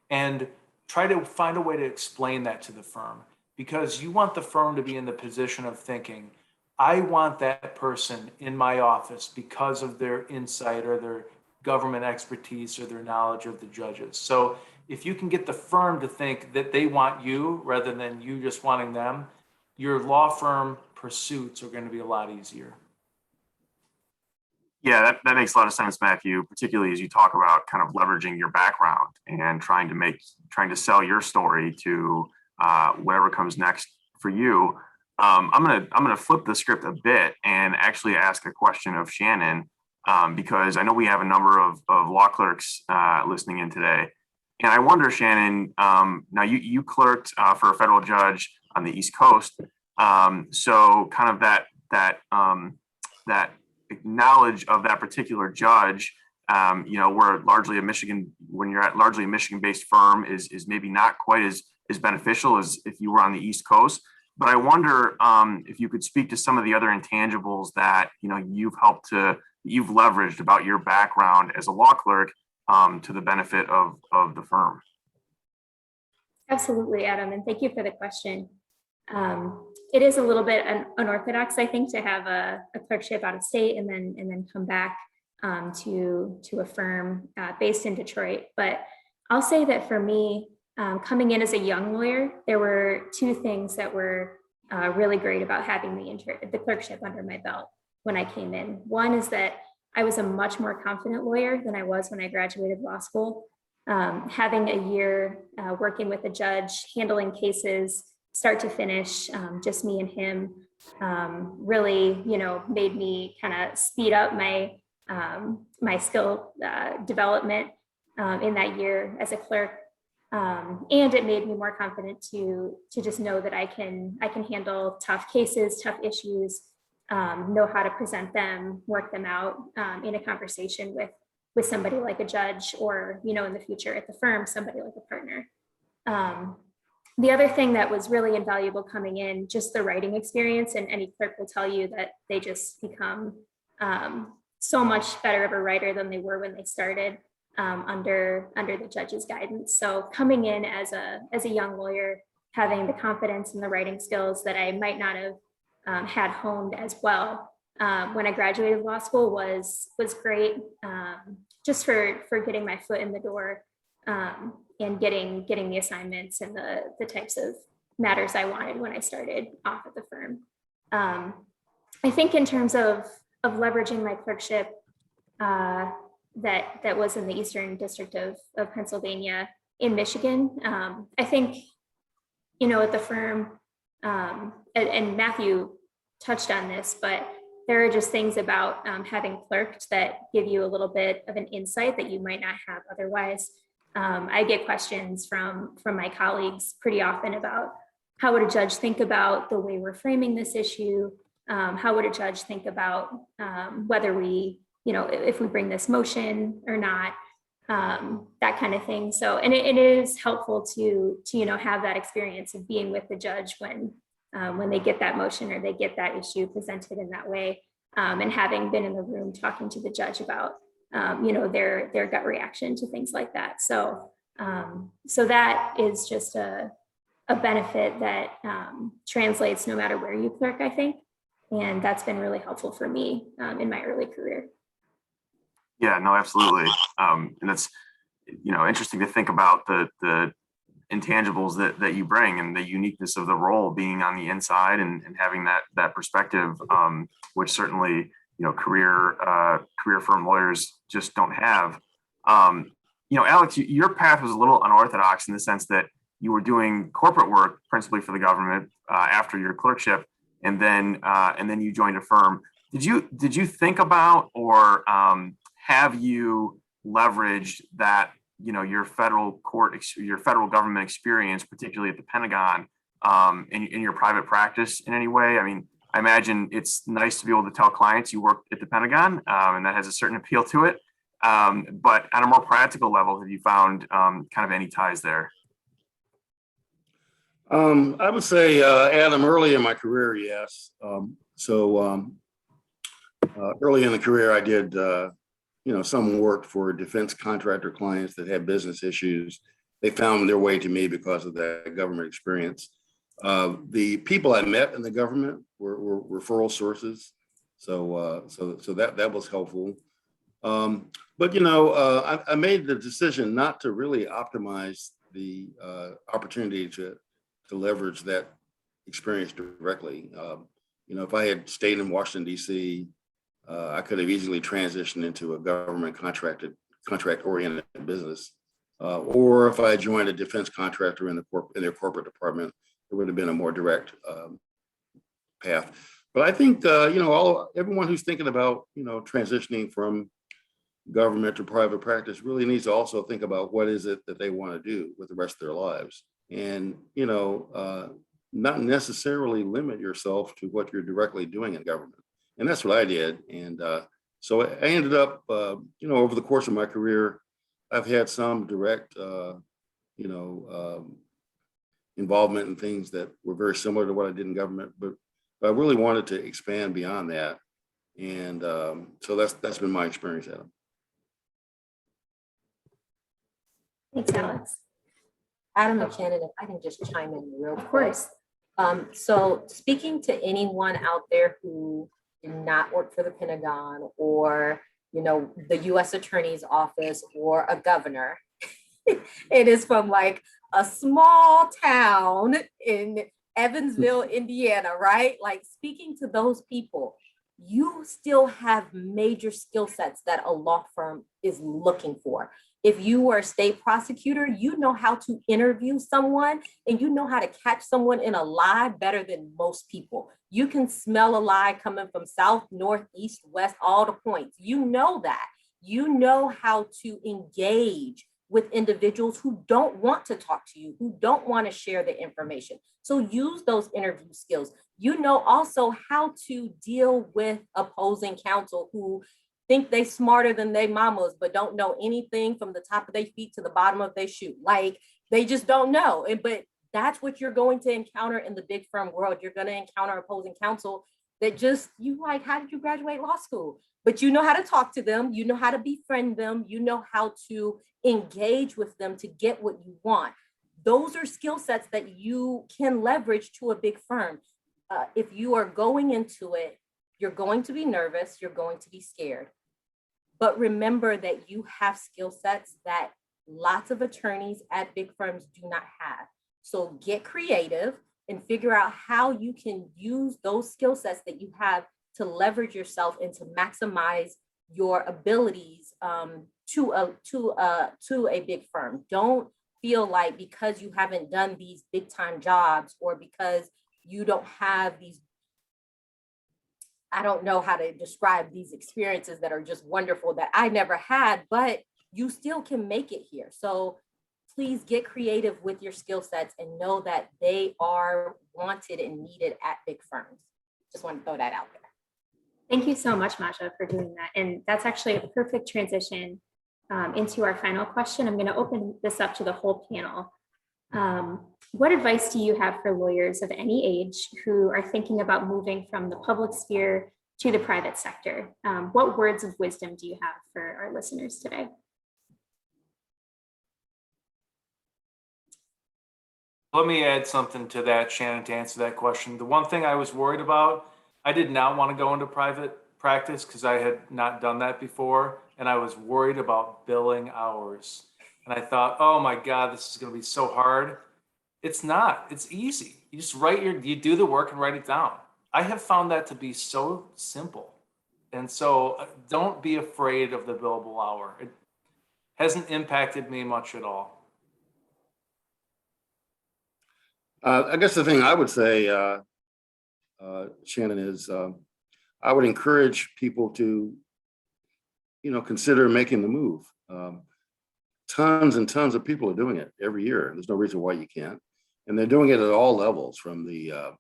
and try to find a way to explain that to the firm, because you want the firm to be in the position of thinking, I want that person in my office because of their insight or their government expertise or their knowledge of the judges. So if you can get the firm to think that they want you rather than you just wanting them, your law firm pursuits are going to be a lot easier. Yeah, that makes a lot of sense, Matthew, particularly as you talk about kind of leveraging your background and trying to sell your story to whatever comes next for you. I'm gonna flip the script a bit and actually ask a question of Shannon, because I know we have a number of law clerks listening in today. And I wonder, Shannon, now you clerked for a federal judge on the East Coast. So kind of that knowledge of that particular judge, we're largely when you're at largely a Michigan-based firm is maybe not quite as beneficial as if you were on the East Coast. But I wonder if you could speak to some of the other intangibles that you've leveraged about your background as a law clerk to the benefit of the firm. Absolutely, Adam, and thank you for the question. It is a little bit unorthodox, I think, to have a clerkship out of state and then come back to a firm based in Detroit. But I'll say that for me, coming in as a young lawyer, there were 2 things that were really great about having the clerkship under my belt when I came in. One is that I was a much more confident lawyer than I was when I graduated law school. Having a year working with a judge, handling cases start to finish, just me and him, really, made me kind of speed up my skill development in that year as a clerk. And it made me more confident to just know that I can handle tough cases, tough issues, know how to present them, work them out in a conversation with somebody like a judge, or in the future at the firm, somebody like a partner. The other thing that was really invaluable coming in, just the writing experience, and any clerk will tell you that they just become so much better of a writer than they were when they started under the judge's guidance. So coming in as a young lawyer, having the confidence and the writing skills that I might not have had honed as well when I graduated law school was great, just for getting my foot in the door and getting the assignments and the types of matters I wanted when I started off at the firm. I think in terms of leveraging my clerkship that was in the Eastern District of Pennsylvania in Michigan, I think, at the firm, and Matthew touched on this, but there are just things about having clerked that give you a little bit of an insight that you might not have otherwise. I get questions from my colleagues pretty often about how would a judge think about the way we're framing this issue? How would a judge think about whether we if we bring this motion or not, that kind of thing. So, and it is helpful to have that experience of being with the judge when they get that motion or they get that issue presented in that way, and having been in the room talking to the judge about their gut reaction to things like that. So that is just a benefit that translates no matter where you clerk, I think. And that's been really helpful for me in my early career. Yeah, no, absolutely. And it's, interesting to think about the intangibles that you bring and the uniqueness of the role being on the inside and having that perspective, which certainly, career firm lawyers just don't have. Alex, your path was a little unorthodox in the sense that you were doing corporate work principally for the government after your clerkship, and then you joined a firm. Did you think about or have you leveraged that, your federal government experience, particularly at the Pentagon, in your private practice in any way? I mean, I imagine it's nice to be able to tell clients you work at the Pentagon, and that has a certain appeal to it. But on a more practical level, have you found kind of any ties there? I would say, Adam, early in my career, yes. Early in the career, I did, some work for defense contractor clients that had business issues. They found their way to me because of that government experience. The people I met in the government were referral sources, so that was helpful. But I made the decision not to really optimize the opportunity to leverage that experience directly. If I had stayed in Washington, D.C., I could have easily transitioned into a government contract-oriented business. Or if I joined a defense contractor in their corporate department, it would have been a more direct path. But I think, everyone who's thinking about, transitioning from government to private practice really needs to also think about what is it that they want to do with the rest of their lives. And, not necessarily limit yourself to what you're directly doing in government. And that's what I did. And so I ended up, over the course of my career, I've had some direct, involvement in things that were very similar to what I did in government, but I really wanted to expand beyond that. And so that's been my experience, Adam. Thanks, Alex. Adam and Shannon, if I can just chime in real quick. Of course. So speaking to anyone out there who did not work for the Pentagon or, the U.S. Attorney's Office or a governor, it is from like a small town in Evansville, Indiana, right? Like speaking to those people, you still have major skill sets that a law firm is looking for. If you were a state prosecutor, you know how to interview someone and you know how to catch someone in a lie better than most people. You can smell a lie coming from south, north, east, west, all the points. You know that. You know how to engage with individuals who don't want to talk to you, who don't want to share the information. So use those interview skills. You know also how to deal with opposing counsel who think they smarter than they mamas, but don't know anything from the top of their feet to the bottom of their shoe. Like they just don't know. But that's what you're going to encounter in the big firm world. You're going to encounter opposing counsel that just, you like, how did you graduate law school? But you know how to talk to them. You know how to befriend them. You know how to engage with them to get what you want. Those are skill sets that you can leverage to a big firm. If you are going into it, you're going to be nervous. You're going to be scared. But remember that you have skill sets that lots of attorneys at big firms do not have. So get creative and figure out how you can use those skill sets that you have to leverage yourself and to maximize your abilities to a big firm. Don't feel like because you haven't done these big time jobs or because you don't have these, I don't know how to describe these experiences that are just wonderful that I never had, but you still can make it here. So please get creative with your skill sets and know that they are wanted and needed at big firms. Just want to throw that out there. Thank you so much, Maja, for doing that. And that's actually a perfect transition into our final question. I'm going to open this up to the whole panel. What advice do you have for lawyers of any age who are thinking about moving from the public sphere to the private sector? What words of wisdom do you have for our listeners today? Let me add something to that, Shannon, to answer that question. The one thing I was worried about, I did not want to go into private practice because I had not done that before. And I was worried about billing hours. And I thought, oh my God, this is going to be so hard. It's not, it's easy. You just you do the work and write it down. I have found that to be so simple. And so don't be afraid of the billable hour. It hasn't impacted me much at all. I guess the thing I would say, Shannon, is I would encourage people to, consider making the move. Tons and tons of people are doing it every year. There's no reason why you can't. And they're doing it at all levels, from the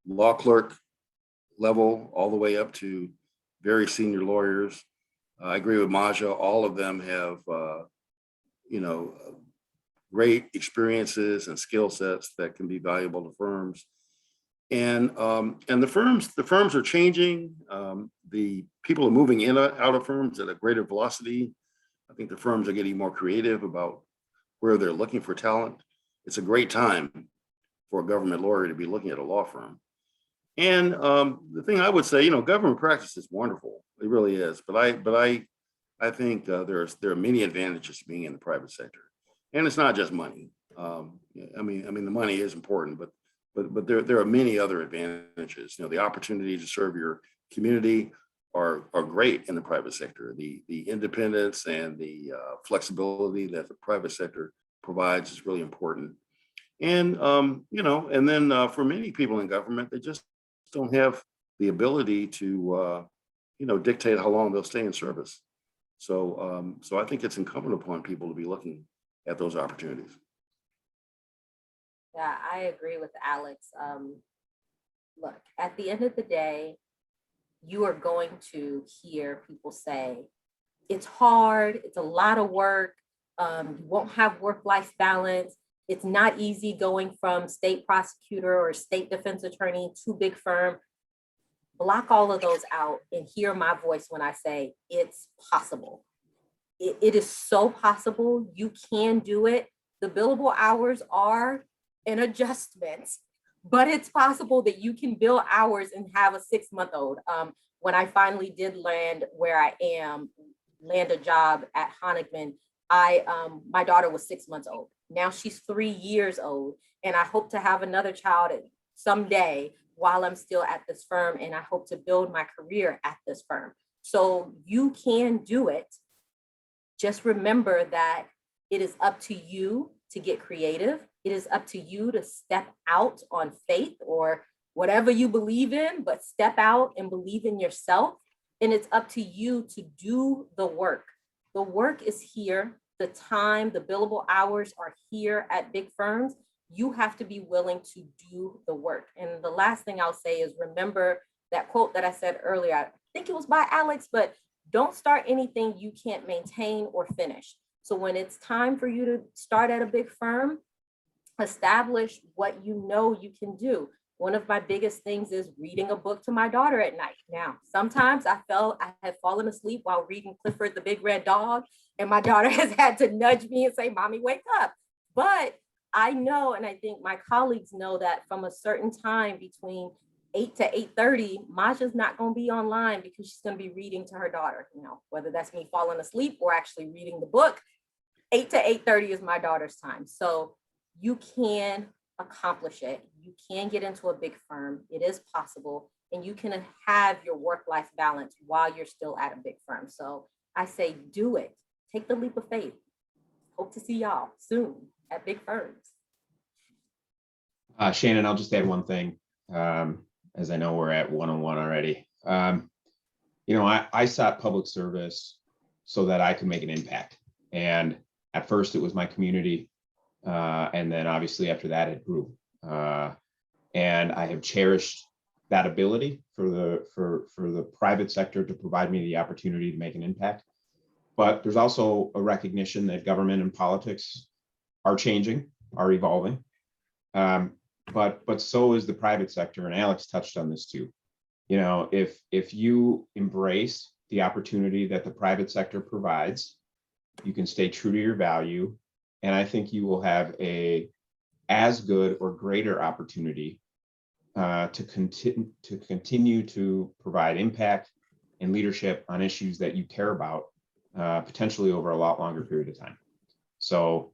law clerk level all the way up to very senior lawyers. I agree with Maja. All of them have, great experiences and skill sets that can be valuable to firms. And the firms are changing. The people are moving in out of firms at a greater velocity. I think the firms are getting more creative about where they're looking for talent. It's a great time for a government lawyer to be looking at a law firm. And the thing I would say, government practice is wonderful. It really is. But I think there are many advantages to being in the private sector. And it's not just money. I mean, the money is important, but there are many other advantages. The opportunity to serve your community are great in the private sector. The independence and the flexibility that the private sector provides is really important. And and then for many people in government, they just don't have the ability to dictate how long they'll stay in service. So I think it's incumbent upon people to be looking at those opportunities. Yeah, I agree with Alex. Look, at the end of the day, you are going to hear people say, it's hard, it's a lot of work, you won't have work-life balance, it's not easy going from state prosecutor or state defense attorney to big firm. Block all of those out and hear my voice when I say it's possible. It is so possible. You can do it. The billable hours are an adjustment, but it's possible that you can bill hours and have a 6-month-old. When I finally did land where I am, land a job at Honigman, my daughter was 6 months old. Now she's 3 years old, and I hope to have another child someday while I'm still at this firm, and I hope to build my career at this firm. So you can do it. Just remember that it is up to you to get creative. It is up to you to step out on faith or whatever you believe in, but step out and believe in yourself. And it's up to you to do the work. The work is here. The time, the billable hours are here at big firms. You have to be willing to do the work. And the last thing I'll say is remember that quote that I said earlier. I think it was by Alex, but don't start anything you can't maintain or finish. So when it's time for you to start at a big firm, establish what you know you can do. One of my biggest things is reading a book to my daughter at night. Now, sometimes I have fallen asleep while reading Clifford the Big Red Dog, and my daughter has had to nudge me and say, "Mommy, wake up." But I know, and I think my colleagues know, that from a certain time between 8 to 8:30, Maja's not going to be online because she's going to be reading to her daughter, whether that's me falling asleep or actually reading the book. 8 to 8:30 is my daughter's time. So you can accomplish it. You can get into a big firm. It is possible. And you can have your work-life balance while you're still at a big firm. So I say, do it. Take the leap of faith. Hope to see y'all soon at big firms. Shannon, I'll just add one thing, as I know we're at one-on-one already. I sought public service so that I could make an impact. And at first it was my community. And then obviously after that it grew. And I have cherished that ability for the private sector to provide me the opportunity to make an impact. But there's also a recognition that government and politics are changing, are evolving. But so is the private sector, and Alex touched on this too. You know, if you embrace the opportunity that the private sector provides, you can stay true to your value, and I think you will have a as good or greater opportunity to continue to provide impact and leadership on issues that you care about, potentially over a lot longer period of time. So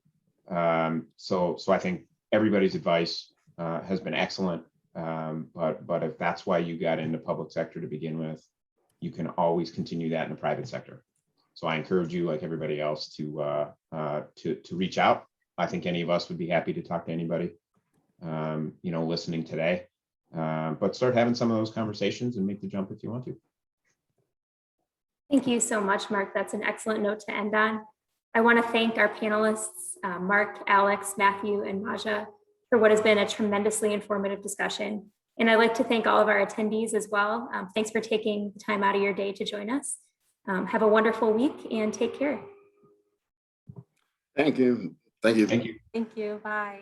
I think everybody's advice has been excellent. But if that's why you got into public sector to begin with, you can always continue that in the private sector. So I encourage you, like everybody else, to reach out. I think any of us would be happy to talk to anybody, you know, listening today. But start having some of those conversations and make the jump if you want to. Thank you so much, Mark. That's an excellent note to end on. I want to thank our panelists, Mark, Alex, Matthew, and Maja, for what has been a tremendously informative discussion. And I'd like to thank all of our attendees as well. Thanks for taking the time out of your day to join us. Have a wonderful week and take care. Thank you. Thank you. Thank you. Thank you. Bye.